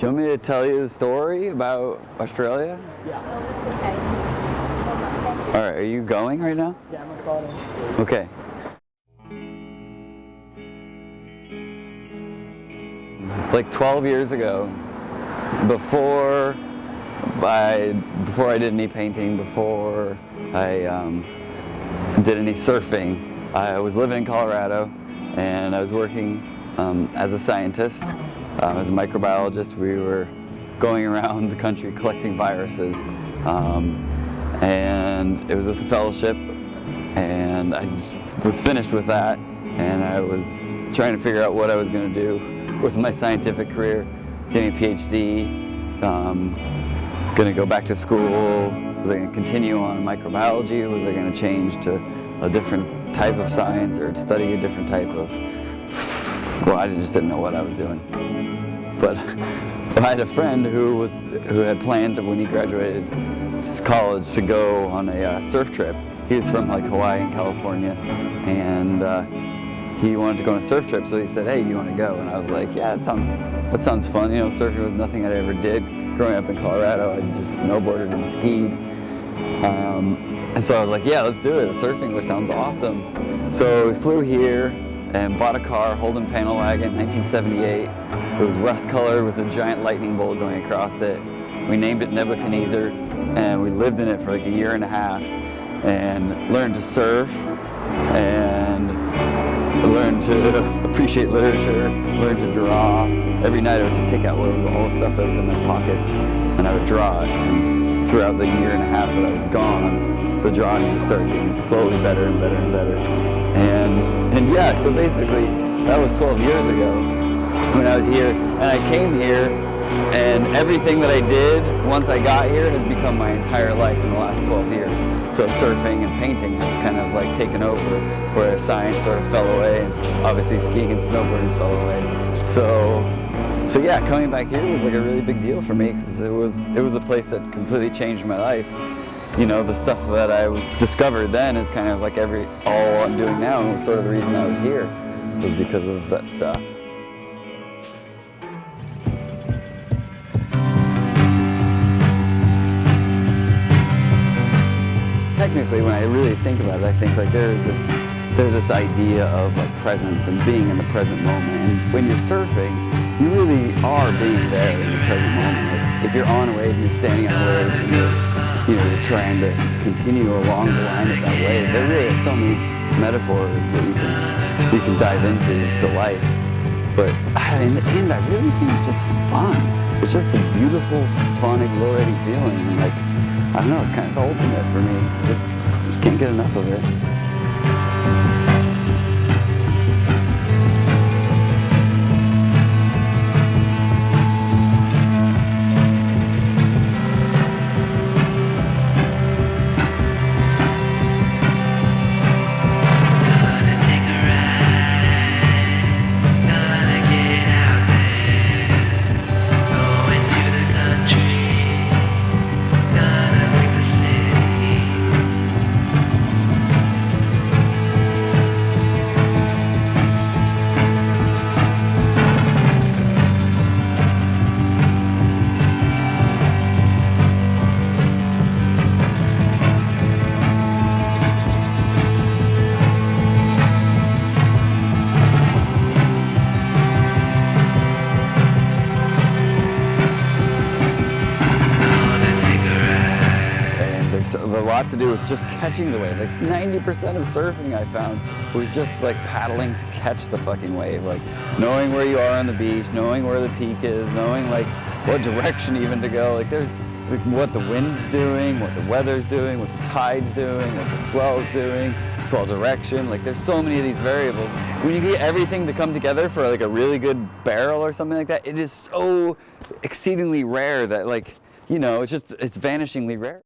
Do you want me to tell you the story about Australia? Yeah. Oh, it's okay. All right, are you going right now? Yeah, I'm recording. Okay. Like 12 years ago, before I did any painting, before I did any surfing, I was living in Colorado, and I was working as a scientist, as a microbiologist. We were going around the country collecting viruses, and it was with a fellowship, and I was finished with that, and I was trying to figure out what I was going to do with my scientific career, getting a PhD, going to go back to school. Was I going to continue on microbiology? Was I going to change to a different type of science or to study a different type of, well, I just didn't know what I was doing. But I had a friend who had planned when he graduated college to go on a surf trip. He was from like Hawaii and California, and he wanted to go on a surf trip, so he said, "Hey, you want to go?" And I was like, "Yeah, that sounds fun." You know, surfing was nothing I ever did. Growing up in Colorado, I just snowboarded and skied. And so I was like, "Yeah, let's do it. Surfing sounds awesome." So we flew here and bought a car, Holden panel wagon, 1978. It was rust colored with a giant lightning bolt going across it. We named it Nebuchadnezzar, and we lived in it for like a year and a half, and learned to surf, and learned to appreciate literature, learned to draw. Every night I would just take out all the stuff that was in my pockets, and I would draw it. And throughout the year and a half that I was gone, the drawings just started getting slowly better and better and better. And yeah, so basically that was 12 years ago when I was here, and I came here, and everything that I did once I got here has become my entire life in the last 12 years. So surfing and painting have kind of like taken over, whereas science sort of fell away, and obviously skiing and snowboarding fell away. So yeah, coming back here was like a really big deal for me, because it was a place that completely changed my life. You know, the stuff that I discovered then is kind of like all I'm doing now, and was sort of the reason I was here, was because of that stuff. Technically, when I really think about it, I think like there's this idea of like presence and being in the present moment. And when you're surfing, you really are being there in the present moment. Like if you're on a wave, you're standing on a wave, and you're trying to continue along the line of that wave. There really are so many metaphors that you can dive into life. But in the end, I really think it's just fun. It's just a beautiful, fun, exhilarating feeling. And like, I don't know, it's kind of the ultimate for me. Just can't get enough of it. A lot to do with just catching the wave. Like 90% of surfing I found was just like paddling to catch the fucking wave. Like knowing where you are on the beach, knowing where the peak is, knowing like what direction even to go. Like there's like what the wind's doing, what the weather's doing, what the tide's doing, what the swell's doing, swell direction. Like there's so many of these variables. When you get everything to come together for like a really good barrel or something like that, it is so exceedingly rare that like, you know, it's vanishingly rare.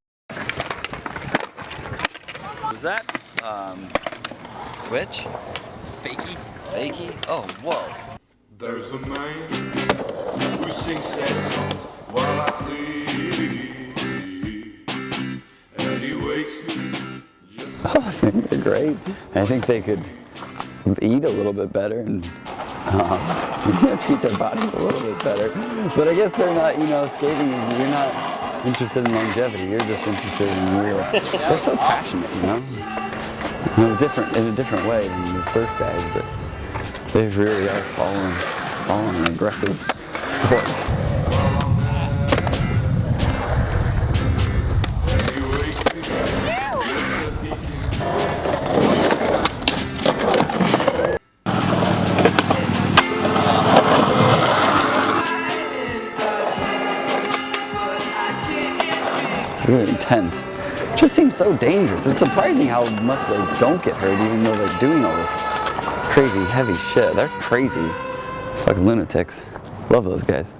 Was that switch? Fakey? Fakey? Oh, whoa. There's a man who sings sad songs while I sleep, and he wakes me just Oh, I think they're great. I think they could eat a little bit better and You gotta treat their bodies a little bit better. But I guess they're not, you know, skating, you're not interested in longevity, you're just interested in real. They're so passionate, you know? In a different way than the surf guys, but they really are following an aggressive sport. It's really intense. It just seems so dangerous. It's surprising how much they don't get hurt even though they're doing all this crazy heavy shit. They're crazy. Fucking lunatics. Love those guys.